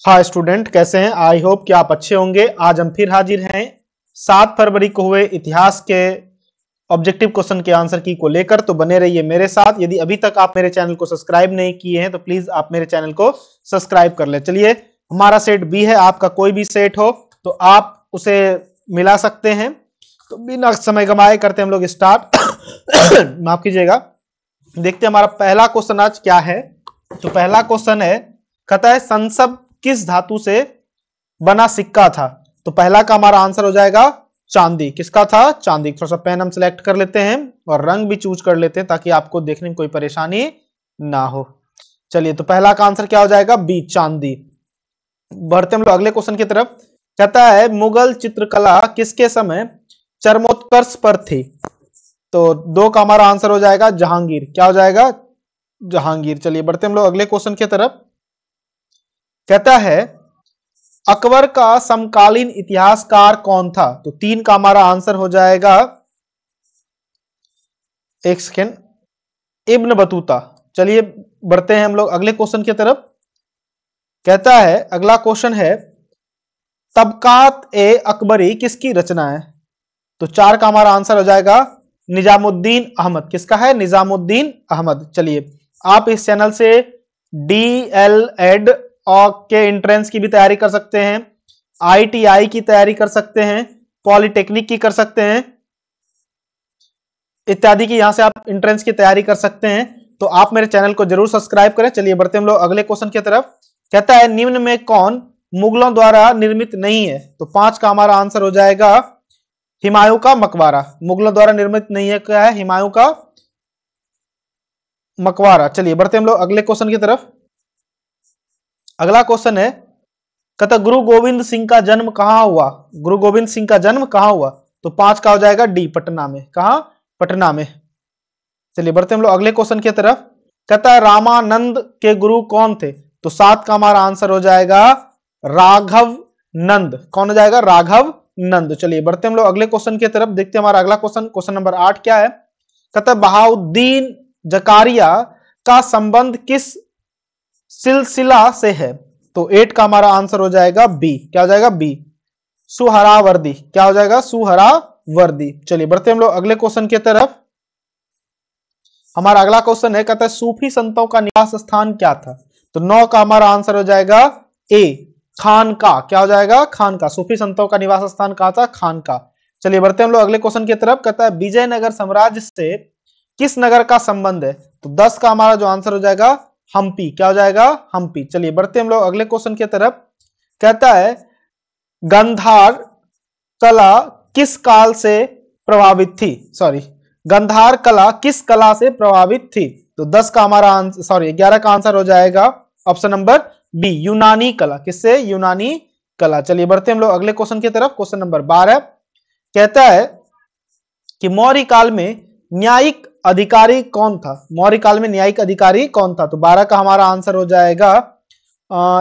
हाँ स्टूडेंट, कैसे हैं? आई होप कि आप अच्छे होंगे। आज हम फिर हाजिर हैं 7 फरवरी को हुए इतिहास के ऑब्जेक्टिव क्वेश्चन के आंसर की को लेकर। तो बने रहिए मेरे साथ। यदि अभी तक आप मेरे चैनल को सब्सक्राइब नहीं किए हैं तो प्लीज आप मेरे चैनल को सब्सक्राइब कर ले। चलिए, हमारा सेट बी है। आपका कोई भी सेट हो तो आप उसे मिला सकते हैं। तो बिना समय गंवाए करते हम लोग स्टार्ट। माफ कीजिएगा। देखते हैं हमारा पहला क्वेश्चन आज क्या है। तो पहला क्वेश्चन है, कहता है संसब किस धातु से बना सिक्का था? तो पहला का हमारा आंसर हो जाएगा चांदी। किसका था? चांदी। थोड़ा सा पेन हम सिलेक्ट कर लेते हैं और रंग भी चूज कर लेते हैं ताकि आपको देखने में कोई परेशानी ना हो। चलिए, तो पहला का आंसर क्या हो जाएगा? बी, चांदी। बढ़ते हम लोग अगले क्वेश्चन की तरफ। कहता है मुगल चित्रकला किसके समय चरमोत्कर्ष पर थी? तो 2 का हमारा आंसर हो जाएगा जहांगीर। क्या हो जाएगा? जहांगीर। चलिए, बढ़ते हम लोग अगले क्वेश्चन की तरफ। कहता है अकबर का समकालीन इतिहासकार कौन था? तो 3 का हमारा आंसर हो जाएगा, एक सेकेंड, इब्न बतूता। चलिए, बढ़ते हैं हम लोग अगले क्वेश्चन की तरफ। कहता है अगला क्वेश्चन है तबकात ए अकबरी किसकी रचना है? तो 4 का हमारा आंसर हो जाएगा निजामुद्दीन अहमद। किसका है? निजामुद्दीन अहमद। चलिए, आप इस चैनल से DL.ED और के एंट्रेंस की भी तैयारी कर सकते हैं, ITI की तैयारी कर सकते हैं, पॉलिटेक्निक की कर सकते हैं, इत्यादि की यहां से आप एंट्रेंस की तैयारी कर सकते हैं। तो आप मेरे चैनल को जरूर सब्सक्राइब करें। चलिए, बढ़ते हम लोग अगले क्वेश्चन की तरफ। कहता है निम्न में कौन मुगलों द्वारा निर्मित नहीं है? तो 5 का हमारा आंसर हो जाएगा हुमायूं का मकबरा। मुगलों द्वारा निर्मित नहीं है, क्या है? हुमायूं का मकबरा। चलिए, बढ़ते हम लोग अगले क्वेश्चन की तरफ। अगला क्वेश्चन है, कहता गुरु गोविंद सिंह का जन्म कहां हुआ? गुरु गोविंद सिंह का जन्म कहां हुआ? तो 5 का हो जाएगा डी, पटना में। कहां? पटना में। चलिए, बढ़ते हम लोग अगले क्वेश्चन की तरफ। कहता है रामानंद के गुरु कौन थे? तो 7 का हमारा आंसर हो जाएगा राघव नंद। कौन हो जाएगा? राघव नंद। चलिए, बढ़ते हम लोग अगले क्वेश्चन की तरफ। देखते हैं हमारा अगला क्वेश्चन, क्वेश्चन नंबर 8 क्या है। कहता है बहाउद्दीन जकारिया का संबंध किस सिलसिला से है? तो 8 का हमारा आंसर हो जाएगा बी। क्या हो जाएगा? बी, सुहरावर्दी। क्या हो जाएगा? सुहरावर्दी। चलिए, बढ़ते हम लोग अगले क्वेश्चन की तरफ। हमारा अगला क्वेश्चन है, कहता है सूफी संतों का निवास स्थान क्या था? तो 9 का हमारा आंसर हो जाएगा ए, खानका। क्या हो जाएगा? खानका। सूफी संतों का निवास स्थान कहा था? खानका। चलिए, बढ़ते हम लोग अगले क्वेश्चन की तरफ। कहता है विजयनगर साम्राज्य से किस नगर का संबंध है? तो 10 का हमारा जो आंसर हो जाएगा हम्पी। क्या हो जाएगा? हम्पी। चलिए, बढ़ते हम लोग अगले क्वेश्चन की तरफ। कहता है गांधार कला किस काल से प्रभावित थी? गांधार कला किस कला से प्रभावित थी? तो 10 का हमारा आंसर 11 का आंसर हो जाएगा ऑप्शन नंबर बी, यूनानी कला। किससे? यूनानी कला। चलिए, बढ़ते हम लोग अगले क्वेश्चन की तरफ। क्वेश्चन नंबर 12 कहता है कि मौर्य काल में न्यायिक अधिकारी कौन था? मौर्य काल में न्यायिक अधिकारी कौन था? तो 12 का हमारा आंसर हो जाएगा,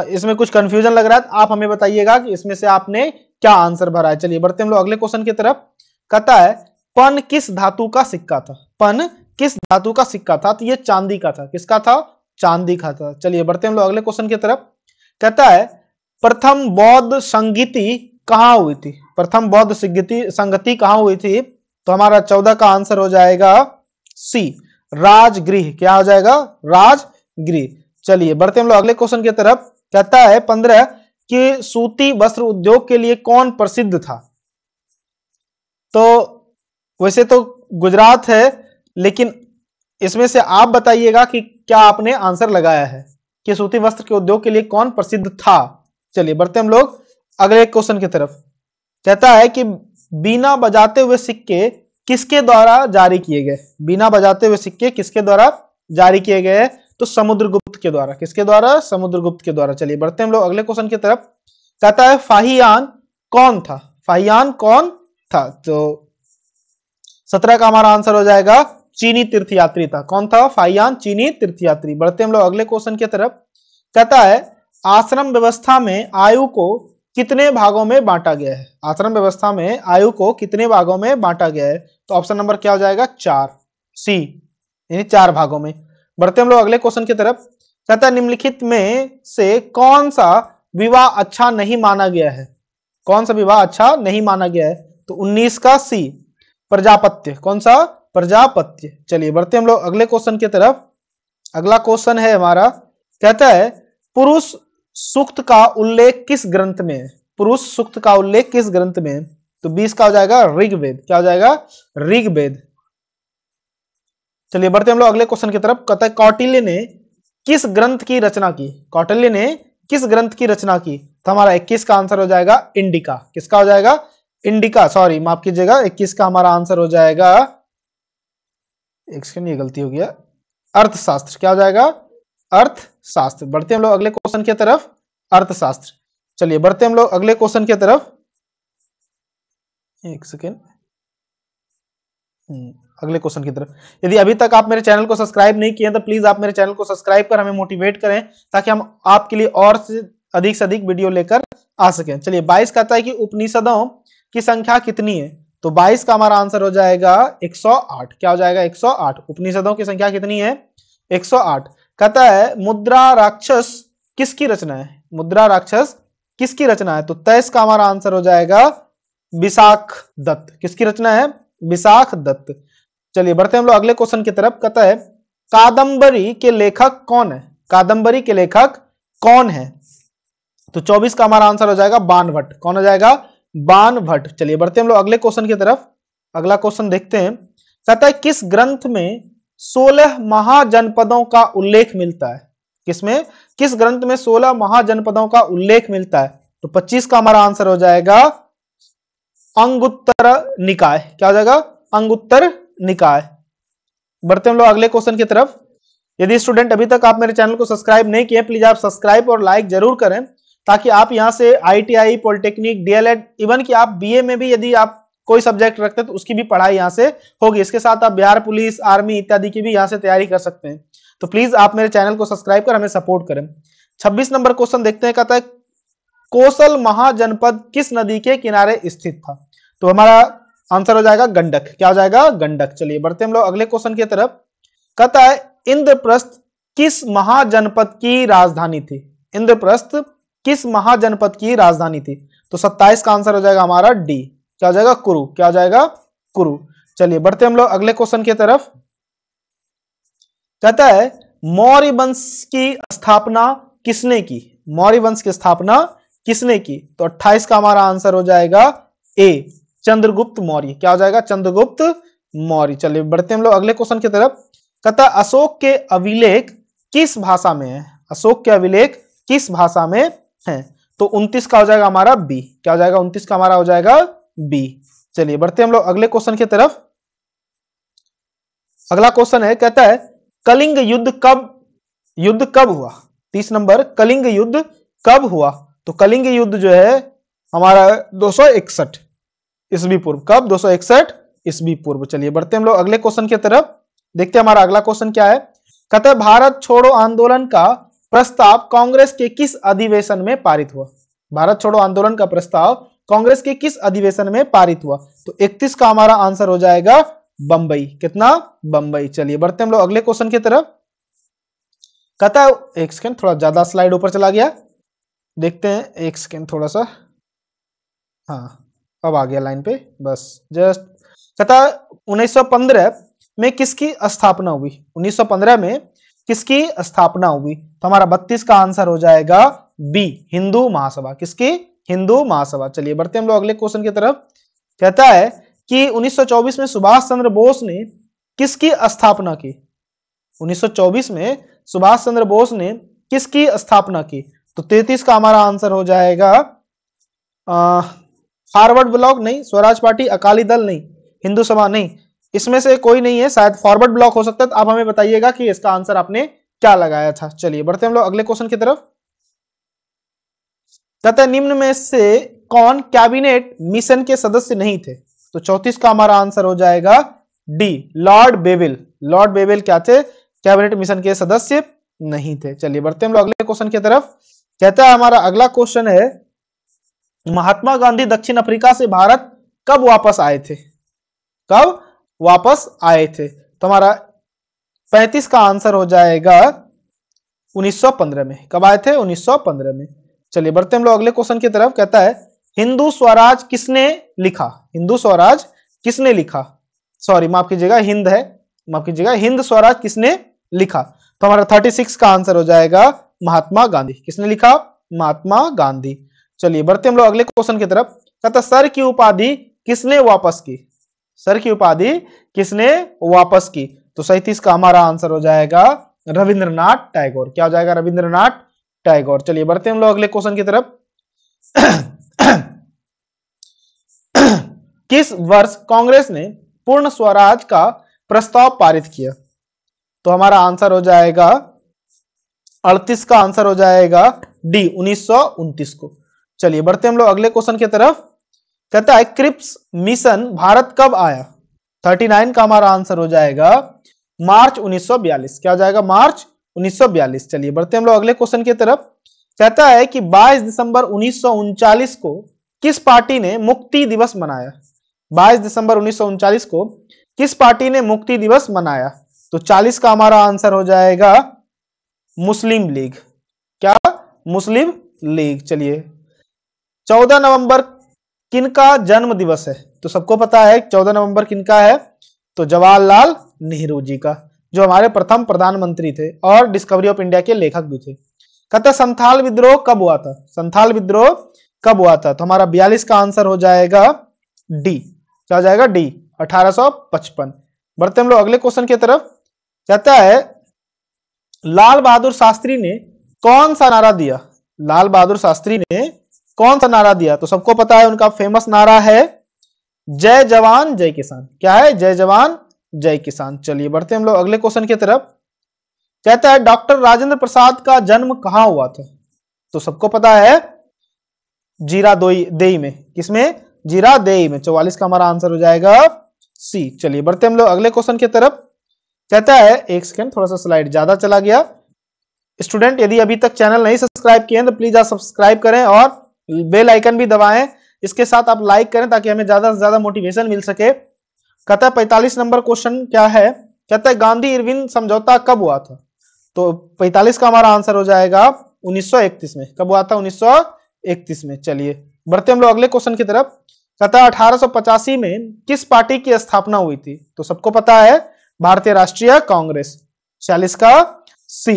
इसमें कुछ कंफ्यूजन लग रहा है, आप हमें बताइएगा कि इसमें से आपने क्या आंसर भरा है। चलिए, बढ़ते हम लोग अगले क्वेश्चन की तरफ। कहता है पन किस धातु का सिक्का था? पन किस धातु का सिक्का था? तो ये चांदी का था। किसका था? चांदी का था। चलिए, बढ़ते हम लोग अगले क्वेश्चन की तरफ। कहता है प्रथम बौद्ध संगीति कहां हुई थी? प्रथम बौद्ध संगति कहां हुई थी? तो हमारा 14 का आंसर हो जाएगा सी, राजगृह। क्या हो जाएगा? राजगृह। चलिए, बढ़ते हम लोग अगले क्वेश्चन की तरफ। कहता है 15 कि सूती वस्त्र उद्योग के लिए कौन प्रसिद्ध था? तो वैसे तो गुजरात है, लेकिन इसमें से आप बताइएगा कि क्या आपने आंसर लगाया है कि सूती वस्त्र के उद्योग के लिए कौन प्रसिद्ध था। चलिए, बढ़ते हम लोग अगले क्वेश्चन की तरफ। कहता है कि बीना बजाते हुए सिक्के किसके द्वारा जारी किए गए? बीना बजाते हुए सिक्के किसके द्वारा जारी किए गए? तो समुद्रगुप्त के द्वारा। किसके द्वारा? समुद्रगुप्त के द्वारा। चलिए, बढ़ते हम लोग अगले क्वेश्चन की तरफ। कहता है फाहियान कौन था? फाहियान कौन था? तो 17 का हमारा आंसर हो जाएगा चीनी तीर्थयात्री था। कौन था? फाहियान चीनी तीर्थयात्री। बढ़ते हम लोग अगले क्वेश्चन की तरफ। कहता है आश्रम व्यवस्था में आयु को कितने भागों में बांटा गया है? आश्रम व्यवस्था में आयु को कितने भागों में बांटा गया है? तो ऑप्शन नंबर क्या हो जाएगा? 4, सी, यानी 4 भागों में। बढ़ते हम लोग अगले क्वेश्चन की तरफ। कहता है निम्नलिखित में से कौन सा विवाह अच्छा नहीं माना गया है? कौन सा विवाह अच्छा नहीं माना गया है? तो 19 का सी, प्रजापत्य। कौन सा? प्रजापत्य। चलिए बढ़ते हम लोग अगले क्वेश्चन की तरफ। अगला क्वेश्चन है हमारा, कहता है पुरुष सूक्त का उल्लेख किस ग्रंथ में है? पुरुष सूक्त का उल्लेख किस ग्रंथ में है? तो 20 का हो जाएगा ऋग्वेद। क्या हो जाएगा? ऋग्वेद। चलिए बढ़ते हम लोग अगले क्वेश्चन की तरफ। कहता है कौटिल्य ने किस ग्रंथ की रचना की? कौटिल्य ने किस ग्रंथ की रचना की? तो हमारा 21 का आंसर हो जाएगा इंडिका। किसका हो जाएगा? इंडिका, सॉरी माफ कीजिएगा, 21 का हमारा आंसर हो जाएगा, एक सेकंड ये गलती हो गया, अर्थशास्त्र। क्या हो जाएगा? अर्थशास्त्र। बढ़ते हम लोग अगले क्वेश्चन की तरफ, अर्थशास्त्र। चलिए बढ़ते हम लोग अगले क्वेश्चन की तरफ, एक सेकेंड, अगले क्वेश्चन की तरफ। यदि अभी तक आप मेरे चैनल को सब्सक्राइब नहीं किए तो प्लीज आप मेरे चैनल को सब्सक्राइब कर हमें मोटिवेट करें, ताकि हम आपके लिए और से अधिक वीडियो लेकर आ सकें। चलिए 22 कहता है कि उपनिषदों की संख्या कितनी है? तो 22 का हमारा आंसर हो जाएगा 108। क्या हो जाएगा? 108। उपनिषदों की संख्या कितनी है? 108। कहता है मुद्रा राक्षस किसकी रचना है? मुद्रा राक्षस किसकी रचना है? तो 23 का हमारा आंसर हो जाएगा विशाख दत्त। किसकी रचना है? विशाख दत्त। चलिए बढ़ते हम लोग अगले क्वेश्चन की तरफ। कहता है कादंबरी के लेखक कौन है? कादंबरी के लेखक कौन है? तो 24 का हमारा आंसर हो जाएगा बाणभट्ट। कौन हो जाएगा? बाणभट्ट। चलिए बढ़ते हम लोग अगले क्वेश्चन की तरफ। अगला क्वेश्चन देखते हैं। कहता है किस ग्रंथ में 16 महाजनपदों का उल्लेख मिलता है? किसमें? किस ग्रंथ में 16 महाजनपदों का उल्लेख मिलता है? तो 25 का हमारा आंसर हो जाएगा अंगुत्तर निकाय। क्या हो जाएगा? अंगुत्तर निकाय। बढ़ते हम लोग अगले क्वेश्चन की तरफ। यदि स्टूडेंट अभी तक आप मेरे चैनल को सब्सक्राइब नहीं किए, प्लीज आप सब्सक्राइब और लाइक जरूर करें, ताकि आप यहां से आईटीआई, पॉलिटेक्निक, डीएलएड, इवन कि आप बीए में भी यदि आप कोई सब्जेक्ट रखते हैं तो उसकी भी पढ़ाई यहां से होगी। इसके साथ आप बिहार पुलिस, आर्मी इत्यादि की भी यहां से तैयारी कर सकते हैं। तो प्लीज आप मेरे चैनल को सब्सक्राइब कर हमें सपोर्ट करें। 26 नंबर क्वेश्चन देखते हैं। कहता है कोसल महाजनपद किस नदी के किनारे स्थित था? तो हमारा आंसर हो जाएगा गंडक। क्या हो जाएगा? गंडक। चलिए बढ़ते हम लोग अगले क्वेश्चन की तरफ। कहता है इंद्रप्रस्थ किस महाजनपद की राजधानी थी? इंद्रप्रस्थ किस महाजनपद की राजधानी थी? तो 27 का आंसर हो जाएगा हमारा डी। क्या हो जाएगा? कुरु। क्या हो जाएगा? कुरु। चलिए बढ़ते हम लोग अगले क्वेश्चन की तरफ। कहता है मौर्य वंश की स्थापना किसने की? मौर्य वंश की स्थापना किसने की? तो 28 का हमारा आंसर हो जाएगा ए, चंद्रगुप्त मौर्य। क्या हो जाएगा? चंद्रगुप्त मौर्य। चलिए बढ़ते हम लोग अगले क्वेश्चन की तरफ। कहता है अशोक के अभिलेख किस भाषा में है? अशोक के अभिलेख किस भाषा में है? तो 29 का हो जाएगा हमारा बी। क्या हो जाएगा? 29 का हमारा हो जाएगा बी। चलिए बढ़ते हम लोग अगले क्वेश्चन की तरफ। अगला क्वेश्चन है, कहता है कलिंग युद्ध कब हुआ? 30 नंबर, कलिंग युद्ध कब हुआ? तो कलिंग युद्ध जो है हमारा 261 ईस्वी पूर्व। कब? 261 ईस्वी पूर्व। चलिए बढ़ते हम लोग अगले क्वेश्चन की तरफ। देखते हैं हमारा अगला क्वेश्चन क्या है। कहता है भारत छोड़ो आंदोलन का प्रस्ताव कांग्रेस के किस अधिवेशन में पारित हुआ? भारत छोड़ो आंदोलन का प्रस्ताव कांग्रेस के किस अधिवेशन में पारित हुआ? तो 31 का हमारा आंसर हो जाएगा बंबई। कितना? बंबई। चलिए बढ़ते हम लोग अगले क्वेश्चन की तरफ। कहता है, एक सेकंड, थोड़ा ज्यादा स्लाइड ऊपर चला गया, देखते हैं, एक सेकंड थोड़ा सा, हाँ अब आ गया लाइन पे, बस जस्ट। कहता है 1915 में किसकी स्थापना हुई? 1915 में किसकी स्थापना हुई? तो हमारा 32 का आंसर हो जाएगा बी, हिंदू महासभा। किसकी? हिंदू महासभा। चलिए बढ़ते हम लोग अगले क्वेश्चन की तरफ। कहता है कि 1924 में सुभाष चंद्र बोस ने किसकी स्थापना की? 1924 में सुभाष चंद्र बोस ने किसकी स्थापना की? तो 33 का हमारा आंसर हो जाएगा फॉरवर्ड ब्लॉक नहीं, स्वराज पार्टी, अकाली दल नहीं, हिंदू सभा नहीं, इसमें से कोई नहीं है, शायद फॉरवर्ड ब्लॉक हो सकता है। तो आप हमें बताइएगा कि इसका आंसर आपने क्या लगाया था। चलिए बढ़ते हम लोग अगले क्वेश्चन की तरफ। कहते हैं निम्न में से कौन कैबिनेट मिशन के सदस्य नहीं थे? तो 34 का हमारा आंसर हो जाएगा डी, लॉर्ड बेविल। लॉर्ड बेविल क्या थे? कैबिनेट मिशन के सदस्य नहीं थे। चलिए बढ़ते हम लोग अगले क्वेश्चन की तरफ। कहता है हमारा अगला क्वेश्चन है महात्मा गांधी दक्षिण अफ्रीका से भारत कब वापस आए थे? कब वापस आए थे? तो हमारा 35 का आंसर हो जाएगा 1915 में। कब आए थे? 1915 में। चलिए बढ़ते हम लोग अगले क्वेश्चन की तरफ। कहता है हिंदू स्वराज किसने लिखा? हिंदू स्वराज किसने लिखा? सॉरी माफ कीजिएगा, हिंद है, माफ कीजिएगा, हिंद स्वराज किसने लिखा? तो हमारा 36 का आंसर हो जाएगा महात्मा गांधी। किसने लिखा? महात्मा गांधी। चलिए बढ़ते हम लोग अगले क्वेश्चन की तरफ। कहता सर की उपाधि किसने वापस की? सर की उपाधि किसने वापस की? तो 37 का हमारा आंसर हो जाएगा रविंद्रनाथ टैगोर। क्या हो जाएगा? रविंद्रनाथ टैगोर। चलिए बढ़ते हम लोग अगले क्वेश्चन की तरफ। किस वर्ष कांग्रेस ने पूर्ण स्वराज का प्रस्ताव पारित किया? तो हमारा आंसर हो जाएगा 38 का आंसर हो जाएगा डी 1929 को। चलिए बढ़ते हम लोग अगले क्वेश्चन की तरफ। कहता है क्रिप्स मिशन भारत कब आया? 39 का हमारा आंसर हो जाएगा मार्च 1942। क्या हो जाएगा? मार्च 1942। चलिए बढ़ते हम लोग अगले क्वेश्चन की तरफ। कहता है कि 22 दिसंबर 1939 को किस पार्टी ने मुक्ति दिवस मनाया? 22 दिसंबर 1939 को किस पार्टी ने मुक्ति दिवस मनाया? तो 40 का हमारा आंसर हो जाएगा मुस्लिम लीग। क्या? मुस्लिम लीग। चलिए 14 नवंबर किनका जन्म दिवस है? तो सबको पता है 14 नवंबर किनका है? तो जवाहरलाल नेहरू जी का, जो हमारे प्रथम प्रधानमंत्री थे और डिस्कवरी ऑफ इंडिया के लेखक भी थे। कहता संथाल विद्रोह कब हुआ था? संथाल विद्रोह कब हुआ था? तो हमारा 42 का आंसर हो जाएगा डी। क्या हो जाएगा? डी 1855। बढ़ते हम लोग अगले क्वेश्चन की तरफ। कहता है लाल बहादुर शास्त्री ने कौन सा नारा दिया? लाल बहादुर शास्त्री ने कौन सा नारा दिया? तो सबको पता है उनका फेमस नारा है जय जवान जय किसान। क्या है? जय जवान जय किसान। चलिए बढ़ते हम लोग अगले क्वेश्चन की तरफ। कहता है डॉक्टर राजेंद्र प्रसाद का जन्म कहां हुआ था? तो सबको पता है जीरा देई में। किसमें? जीरा देई में। 44 का हमारा आंसर हो जाएगा सी। चलिए बढ़ते हम लोग अगले क्वेश्चन की तरफ। कहता है एक सेकंड, थोड़ा सा स्लाइड ज्यादा चला गया। स्टूडेंट यदि अभी तक चैनल नहीं सब्सक्राइब किए हैं तो प्लीज आप सब्सक्राइब करें और बेल आइकन भी दबाएं। इसके साथ आप लाइक करें ताकि हमें ज्यादा से ज्यादा मोटिवेशन मिल सके। कहता है 45 नंबर क्वेश्चन क्या है? कहता है गांधी इरविन समझौता कब हुआ था? तो 45 का हमारा आंसर हो जाएगा 1931 में। कब हुआ था? 1931 में। चलिए बढ़ते हम लोग अगले क्वेश्चन की तरफ। कहता है 1885 में किस पार्टी की स्थापना हुई थी? तो सबको पता है भारतीय राष्ट्रीय कांग्रेस। 46 का सी।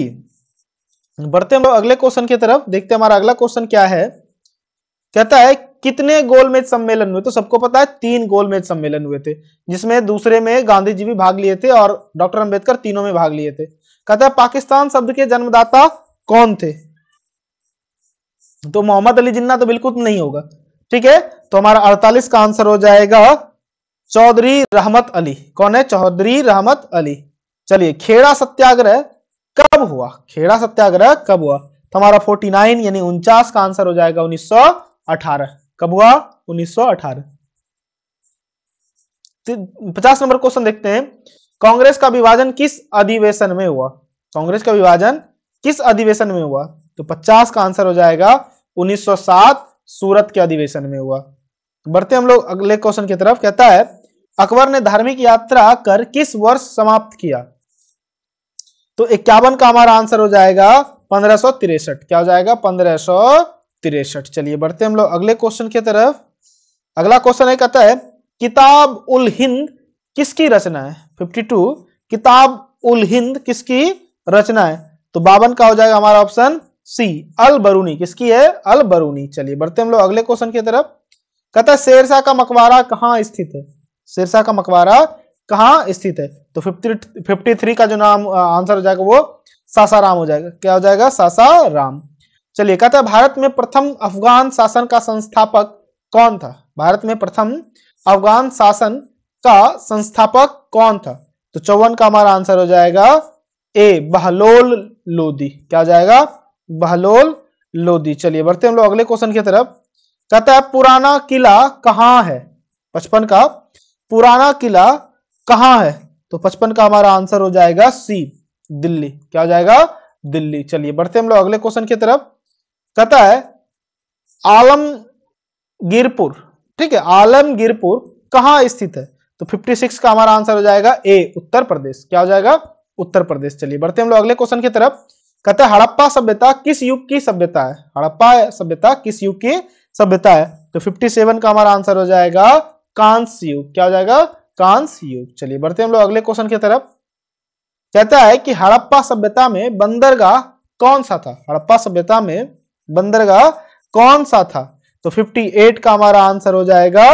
बढ़ते हम लोग अगले क्वेश्चन की तरफ। देखते हैं हमारा अगला क्वेश्चन क्या है। कहता है कितने गोलमेज सम्मेलन हुए? तो सबको पता है 3 गोलमेज सम्मेलन हुए थे, जिसमें दूसरे में गांधी जी भी भाग लिए थे और डॉक्टर अंबेडकर तीनों में भाग लिए थे। कहता है पाकिस्तान शब्द के जन्मदाता कौन थे? तो मोहम्मद अली जिन्ना तो बिल्कुल नहीं होगा। ठीक है, तो हमारा 48 का आंसर हो जाएगा चौधरी रहमत अली। कौन है? चौधरी रहमत अली। चलिए खेड़ा सत्याग्रह कब हुआ? खेड़ा सत्याग्रह कब हुआ? तो हमारा 49 यानी 49 का आंसर हो जाएगा 1918। कब हुआ? 1918। 50 नंबर क्वेश्चन देखते हैं। कांग्रेस का विभाजन किस अधिवेशन में हुआ? कांग्रेस का विभाजन किस अधिवेशन में हुआ? तो 50 का आंसर हो जाएगा 1907 सूरत के अधिवेशन में हुआ। बढ़ते हम लोग अगले क्वेश्चन की तरफ। कहता है अकबर ने धार्मिक यात्रा कर किस वर्ष समाप्त किया? तो 51 का हमारा आंसर हो जाएगा 1563। क्या हो जाएगा? 1563। चलिए बढ़ते हम लोग अगले क्वेश्चन की तरफ। अगला क्वेश्चन है, कहता है किताब उल हिंद किसकी रचना है? 52 किताब उल हिंद किसकी रचना है? तो 52 का हो जाएगा हमारा ऑप्शन सी अल बरूनी। किसकी है? अल बरूनी। चलिए बढ़ते हम लोग अगले क्वेश्चन की तरफ। कहता है शेरशाह का मकबरा कहां स्थित है? शेरशाह का मकबरा कहां स्थित है? तो 53 का जो नाम आंसर हो जाएगा वो सासाराम हो जाएगा। क्या हो जाएगा? सासाराम। चलिए कहता है भारत में प्रथम अफगान शासन का संस्थापक कौन था? भारत में प्रथम अफगान शासन का संस्थापक कौन था? तो 54 का हमारा आंसर हो जाएगा ए बहलोल लोदी। क्या हो जाएगा? बहलोल लोदी। चलिए बढ़ते हम लोग अगले क्वेश्चन की तरफ। कहता है पुराना किला कहां है? 55 का पुराना किला कहां है? तो 55 का हमारा आंसर हो जाएगा सी दिल्ली। क्या हो जाएगा? दिल्ली। चलिए बढ़ते हम लोग अगले क्वेश्चन की तरफ। कहता है आलमगीरपुर, ठीक है, आलमगीरपुर कहां स्थित है? तो 56 का हमारा आंसर हो जाएगा ए उत्तर प्रदेश। क्या हो जाएगा? उत्तर प्रदेश। चलिए बढ़ते हम लोग अगले क्वेश्चन की तरफ। कहते हैं हड़प्पा सभ्यता किस युग की सभ्यता है? हड़प्पा सभ्यता किस युग की सभ्यता है? तो 57 का हमारा आंसर हो जाएगा कांस्य युग। क्या हो जाएगा? कांस्य युग। चलिए बढ़ते हैं हम लोग अगले क्वेश्चन की तरफ। कहता है कि हड़प्पा सभ्यता में बंदरगाह कौन सा था? हड़प्पा सभ्यता में बंदरगाह कौन सा था? तो 58 का हमारा आंसर हो जाएगा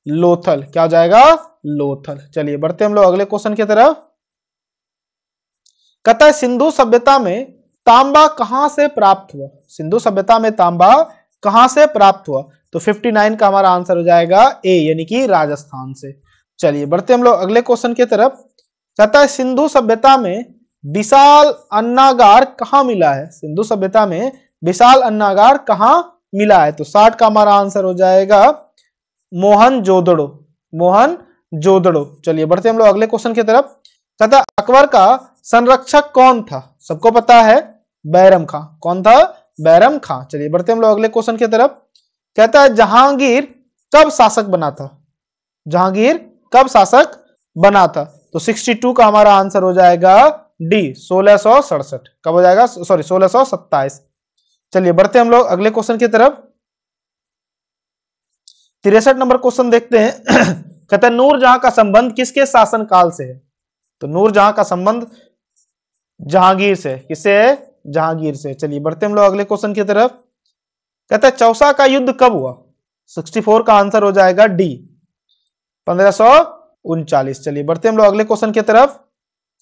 लोथल। क्या हो जाएगा? लोथल। चलिए बढ़ते हम लोग अगले क्वेश्चन की तरफ। कहता है सिंधु सभ्यता में तांबा कहां से प्राप्त हुआ? सिंधु सभ्यता में तांबा कहां से प्राप्त हुआ? तो 59 का हमारा आंसर हो जाएगा ए, यानी कि राजस्थान से। चलिए बढ़ते हम लोग अगले क्वेश्चन की तरफ। कहता है सिंधु सभ्यता में विशाल अन्नागार कहां मिला है? सिंधु सभ्यता में विशाल अन्नागार कहां मिला है? तो 60 का हमारा आंसर हो जाएगा मोहनजोदड़ो। मोहनजोदड़ो। चलिए बढ़ते हम लोग अगले क्वेश्चन की तरफ। कहता है अकबर का संरक्षक कौन था? सबको पता है बैरम खां। कौन था? बैरम खां। चलिए बढ़ते हम लोग अगले क्वेश्चन की तरफ। कहता है जहांगीर कब शासक बना था? जहांगीर कब शासक बना था? तो 62 का हमारा आंसर हो जाएगा डी, 1667। कब हो जाएगा? सॉरी 1627। चलिए बढ़ते हम लोग अगले क्वेश्चन की तरफ। 63 नंबर क्वेश्चन देखते हैं। कहता है नूरजहां का संबंध किसके शासन काल से है? तो नूरजहां का संबंध जहांगीर से। किससे है? जहांगीर से। चलिए बढ़ते हम लोग अगले क्वेश्चन की तरफ। कहता है चौसा का युद्ध कब हुआ? 64 का आंसर हो जाएगा डी, 1539। चलिए बढ़ते हम लोग अगले क्वेश्चन की तरफ।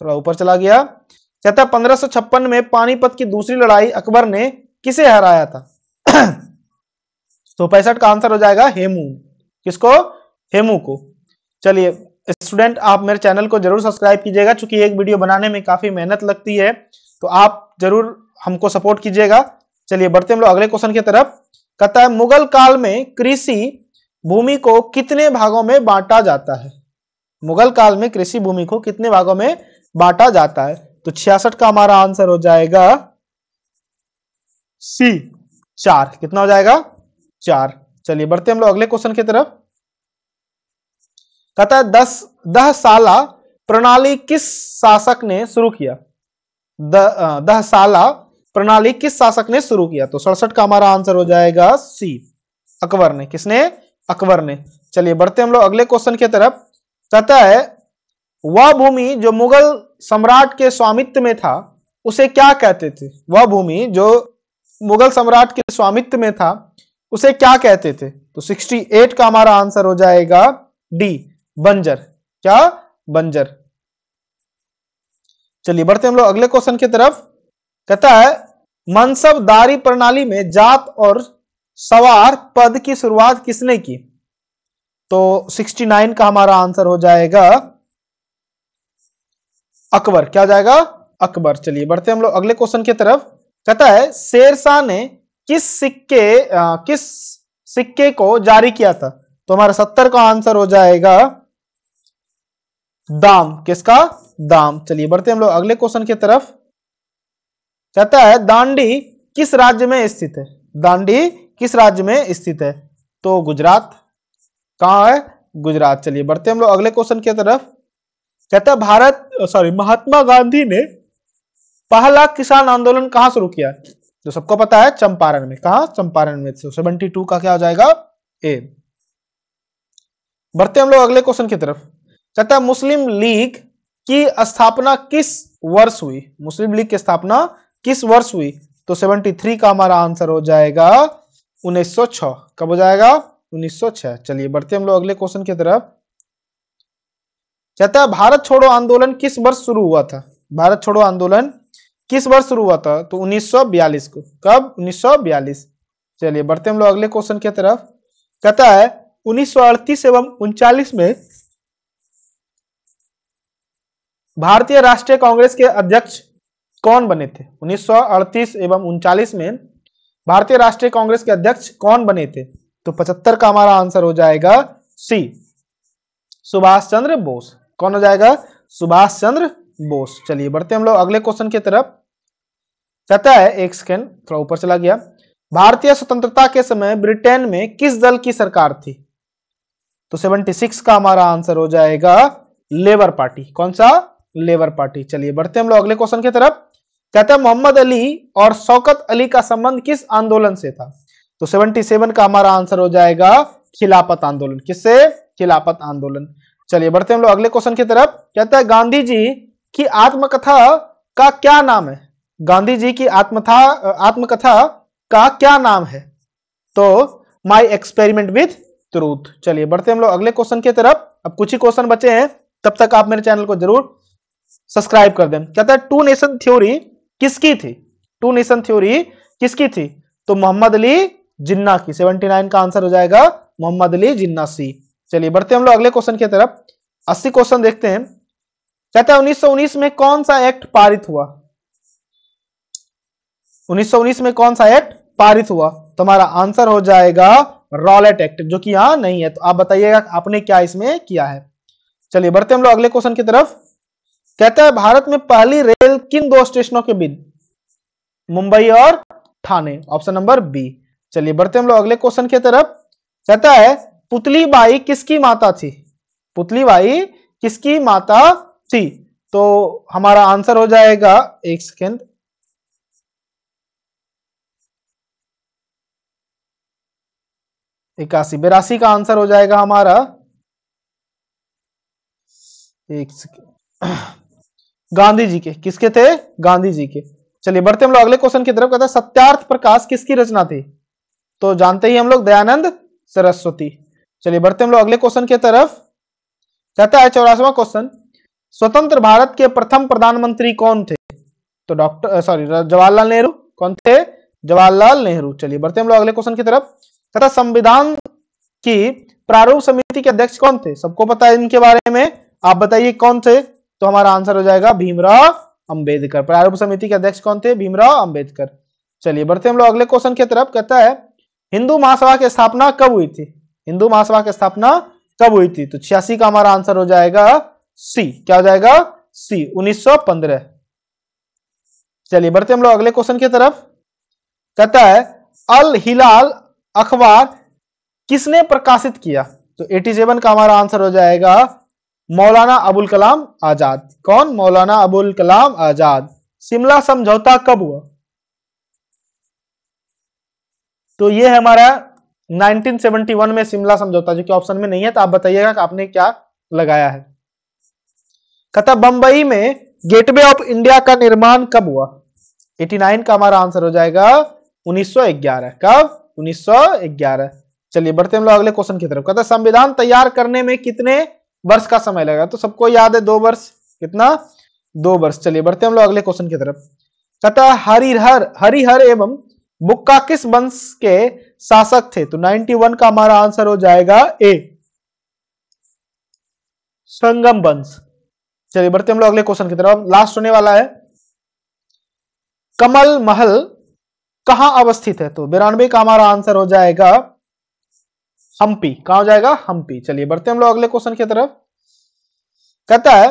थोड़ा ऊपर चला गया। कहता है 1556 में पानीपत की दूसरी लड़ाई अकबर ने किसे हराया था? तो 65 का आंसर हो जाएगा हेमू। किसको? हेमू को। चलिए स्टूडेंट आप मेरे चैनल को जरूर सब्सक्राइब कीजिएगा, क्योंकि एक वीडियो बनाने में काफी मेहनत लगती है, तो आप जरूर हमको सपोर्ट कीजिएगा। चलिए बढ़ते हम लोग अगले क्वेश्चन की तरफ। कहता है मुगल काल में कृषि भूमि को कितने भागों में बांटा जाता है? मुगल काल में कृषि भूमि को कितने भागों में बांटा जाता है? तो 66 का हमारा आंसर हो जाएगा सी, 4। कितना हो जाएगा? 4। चलिए बढ़ते हम लोग अगले क्वेश्चन की तरफ। कहता है 10 साला प्रणाली किस शासक ने शुरू किया? 10 साला प्रणाली किस शासक ने शुरू किया? तो 67 का हमारा आंसर हो जाएगा सी, अकबर ने। किसने? अकबर ने। चलिए बढ़ते हम लोग अगले क्वेश्चन की तरफ। कहता है वह भूमि जो मुगल सम्राट के स्वामित्व में था उसे क्या कहते थे? वह भूमि जो मुगल सम्राट के स्वामित्व में था उसे क्या कहते थे? तो 68 का हमारा आंसर हो जाएगा डी, बंजर। क्या? बंजर। चलिए बढ़ते हम लोग अगले क्वेश्चन की तरफ। कहता है मनसबदारी प्रणाली में जात और सवार पद की शुरुआत किसने की? तो 69 का हमारा आंसर हो जाएगा अकबर। क्या हो जाएगा? अकबर। चलिए बढ़ते हम लोग अगले क्वेश्चन की तरफ। कहता है शेरशाह ने किस सिक्के को जारी किया था? तो हमारा 70 का आंसर हो जाएगा दाम। किसका? दाम। चलिए बढ़ते हम लोग अगले क्वेश्चन की तरफ। कहता है दांडी किस राज्य में स्थित है? दांडी किस राज्य में स्थित है? तो गुजरात। कहां है? गुजरात। चलिए बढ़ते हम लोग अगले क्वेश्चन की तरफ। कहता है महात्मा गांधी ने पहला किसान आंदोलन कहां शुरू किया? जो सबको पता है चंपारण में। कहां? चंपारण में। 72 का क्या हो जाएगा? ए। बढ़ते हम लोग अगले क्वेश्चन की तरफ। कहता है मुस्लिम लीग की स्थापना किस वर्ष हुई? मुस्लिम लीग की स्थापना किस वर्ष हुई? तो 73 का हमारा आंसर हो जाएगा 1906। कब हो जाएगा? 1906। चलिए बढ़ते हम लोग अगले क्वेश्चन की तरफ। कहता है भारत छोड़ो आंदोलन किस वर्ष शुरू हुआ था? भारत छोड़ो आंदोलन किस वर्ष शुरू हुआ था? तो 1942 को। कब? 1942। चलिए बढ़ते हम लोग अगले क्वेश्चन की तरफ। कहता है 1938 एवं 39 में भारतीय राष्ट्रीय कांग्रेस के अध्यक्ष कौन बने थे? 1938 एवं 39 में भारतीय राष्ट्रीय कांग्रेस के अध्यक्ष कौन बने थे? तो 75 का हमारा आंसर हो जाएगा सी, सुभाष चंद्र बोस। कौन हो जाएगा? सुभाष चंद्र बोस। चलिए बढ़ते हम लोग अगले क्वेश्चन की तरफ। कहता है एक सेकेंड, थोड़ा ऊपर चला गया। भारतीय स्वतंत्रता के समय ब्रिटेन में किस दल की सरकार थी? तो 76 का हमारा आंसर हो जाएगा लेबर पार्टी। कौन सा? Labour party. चलिए बढ़ते हम लोग अगले क्वेश्चन की तरफ। कहता है मोहम्मद अली और शौकत अली का संबंध किस आंदोलन से था? तो 77 का हमारा आंसर हो जाएगा खिलाफत आंदोलन। किससे? खिलाफत आंदोलन। चलिए बढ़ते हम लोग अगले क्वेश्चन की तरफ। कहता है गांधी जी की आत्मकथा का क्या नाम है? गांधी जी की आत्मकथा का क्या नाम है? तो माई एक्सपेरिमेंट विथ ट्रूथ। चलिए बढ़ते हम लोग अगले क्वेश्चन की तरफ। अब कुछ ही क्वेश्चन बचे हैं, तब तक आप मेरे चैनल को जरूर सब्सक्राइब कर दें। कहता है टू नेशन थ्योरी किसकी थी? टू नेशन थ्योरी किसकी थी? तो मोहम्मद अली जिन्ना की। 79 का आंसर हो जाएगा मोहम्मद अली जिन्ना सी। चलिए बढ़ते हम लोग अगले क्वेश्चन की तरफ। 80 क्वेश्चन देखते हैं। कहता है 1919 में कौन सा एक्ट पारित हुआ? 1919 में कौन सा एक्ट पारित हुआ? तो हमारा आंसर हो जाएगा रॉलेट एक्ट, जो कि यहां नहीं है। तो आप बताइएगा आपने क्या इसमें किया है। चलिए बढ़ते हम लोग अगले क्वेश्चन की तरफ। कहता है भारत में पहली रेल किन दो स्टेशनों के बीच? मुंबई और ठाणे। Option number B. चलिए बढ़ते हम लोग अगले क्वेश्चन की तरफ। कहता है पुतलीबाई किसकी माता थी? पुतलीबाई किसकी माता थी? तो हमारा आंसर हो जाएगा, एक सेकेंड, इक्यासी 82 का आंसर हो जाएगा हमारा, एक सेकेंड, गांधी जी के। किसके थे? गांधी जी के। चलिए बढ़ते हम लोग अगले क्वेश्चन की तरफ। कहता है सत्यार्थ प्रकाश किसकी रचना थी? तो जानते ही हम लोग दयानंद सरस्वती। चलिए बढ़ते हम लोग अगले क्वेश्चन की तरफ। कहता है 84वां क्वेश्चन, स्वतंत्र भारत के प्रथम प्रधानमंत्री कौन थे? तो जवाहरलाल नेहरू। कौन थे? जवाहरलाल नेहरू। चलिए बढ़ते हम लोग अगले क्वेश्चन की तरफ। कहता संविधान की प्रारूप समिति के अध्यक्ष कौन थे? सबको पता है इनके बारे में, आप बताइए कौन थे? तो हमारा आंसर हो जाएगा भीमराव अंबेडकर। प्रारूप समिति के अध्यक्ष कौन थे? भीमराव अंबेडकर। चलिए बढ़ते हम लोग अगले क्वेश्चन की तरफ। कहता है हिंदू महासभा की स्थापना कब हुई थी? हिंदू महासभा की स्थापना कब हुई थी? तो 86 का हमारा आंसर हो जाएगा सी। क्या हो जाएगा? सी, 1915। चलिए बढ़ते हम लोग अगले क्वेश्चन की तरफ। कहता है अल हिलाल अखबार किसने प्रकाशित किया? तो 87 का हमारा आंसर हो जाएगा मौलाना अबुल कलाम आजाद। कौन? मौलाना अबुल कलाम आजाद। शिमला समझौता कब हुआ? तो ये है हमारा 1971 में शिमला समझौता, जो कि ऑप्शन में नहीं है। तो आप बताइएगा कि आपने क्या लगाया है। कहता बंबई में गेटवे ऑफ इंडिया का निर्माण कब हुआ? 89 का हमारा आंसर हो जाएगा 1911। कब? 1911। चलिए बढ़ते हम लोग अगले क्वेश्चन की तरफ। कहता संविधान तैयार करने में कितने वर्ष का समय लगा? तो सबको याद है 2 वर्ष। कितना? 2 वर्ष। चलिए बढ़ते हम लोग अगले क्वेश्चन की तरफ। कहता हरिहर एवं बुक्का किस वंश के शासक थे? तो 91 का हमारा आंसर हो जाएगा ए, संगम वंश। चलिए बढ़ते हम लोग अगले क्वेश्चन की तरफ, लास्ट होने वाला है। कमल महल कहां अवस्थित है? तो 92 का हमारा आंसर हो जाएगा हम्पी। कहां हो जाएगा? हम्पी। चलिए बढ़ते हम लोग अगले क्वेश्चन की तरफ। कहता है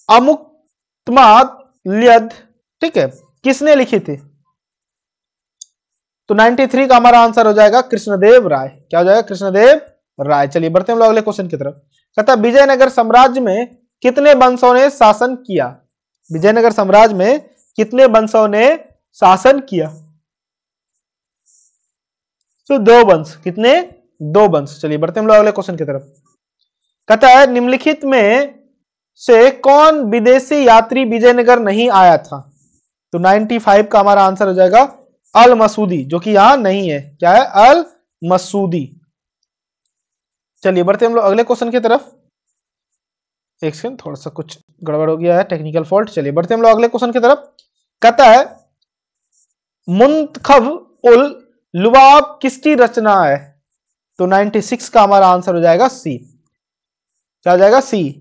अमुक्तमाल्यद, ठीक है, किसने लिखी थी? तो 93 का हमारा आंसर हो जाएगा कृष्णदेव राय। क्या हो जाएगा? कृष्णदेव राय। चलिए बढ़ते हम लोग अगले क्वेश्चन की तरफ। कहता है विजयनगर साम्राज्य में कितने वंशों ने शासन किया? विजयनगर साम्राज्य में कितने वंशों ने शासन किया? तो 2 वंश। कितने? 2 वंश। चलिए बढ़ते हम लोग अगले क्वेश्चन की तरफ। कहता है निम्नलिखित में से कौन विदेशी यात्री विजयनगर नहीं आया था? तो 95 का हमारा आंसर हो जाएगा अल मसूदी, जो कि यहां नहीं है। क्या है? अल मसूदी। चलिए बढ़ते हम लोग अगले क्वेश्चन की तरफ। एक सेकंड, थोड़ा सा कुछ गड़बड़ हो गया है, टेक्निकल फॉल्ट। चलिए बढ़ते हम लोग अगले क्वेश्चन की तरफ। कहता है मुंतखब उल लुबाब किसकी रचना है? तो 96 का हमारा आंसर हो जाएगा सी। क्या हो जाएगा? सी,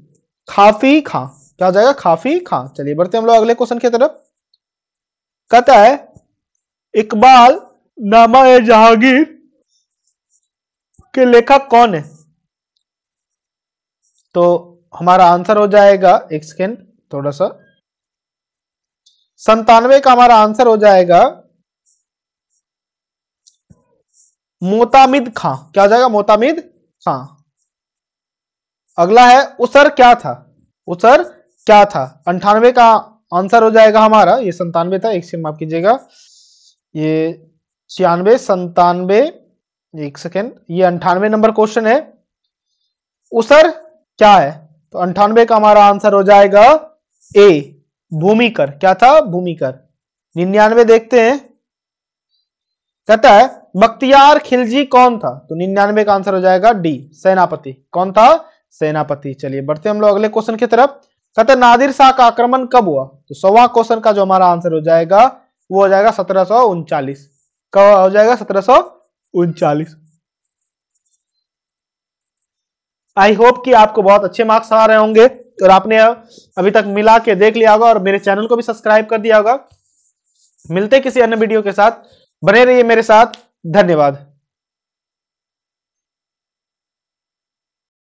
खाफी खां। क्या हो जाएगा? खाफी खां। चलिए बढ़ते हम लोग अगले क्वेश्चन की तरफ। कहता है इकबाल नामा ए जहांगीर के लेखक कौन है? तो हमारा आंसर हो जाएगा, एक सेकेंड, थोड़ा सा, 97 का हमारा आंसर हो जाएगा मोतामिद खां। क्या हो जाएगा? मोतामिद खां। अगला है उसर क्या था? उसर क्या था? 98 का आंसर हो जाएगा हमारा, ये 97 था, एक से माफ कीजिएगा, ये 96, 97, एक सेकेंड, ये 98 नंबर क्वेश्चन है। उसर क्या है? तो 98 का हमारा आंसर हो जाएगा ए, भूमिकर। क्या था? भूमिकर। 99 देखते हैं, कहता है बख्तियार खिलजी कौन था? तो 99 का आंसर हो जाएगा डी, सेनापति। कौन था? सेनापति। चलिए बढ़ते हम लोग अगले क्वेश्चन की तरफ। कहता है नादिर शाह का आक्रमण कब हुआ? तो 100वां क्वेश्चन का जो हमारा आंसर हो जाएगा वो हो जाएगा 1739। कब हो जाएगा? 1739। आई होप कि आपको बहुत अच्छे मार्क्स आ रहे होंगे और आपने अभी तक मिला के देख लिया होगा और मेरे चैनल को भी सब्सक्राइब कर दिया होगा। मिलते किसी अन्य वीडियो के साथ, बने रहिए मेरे साथ। धन्यवाद।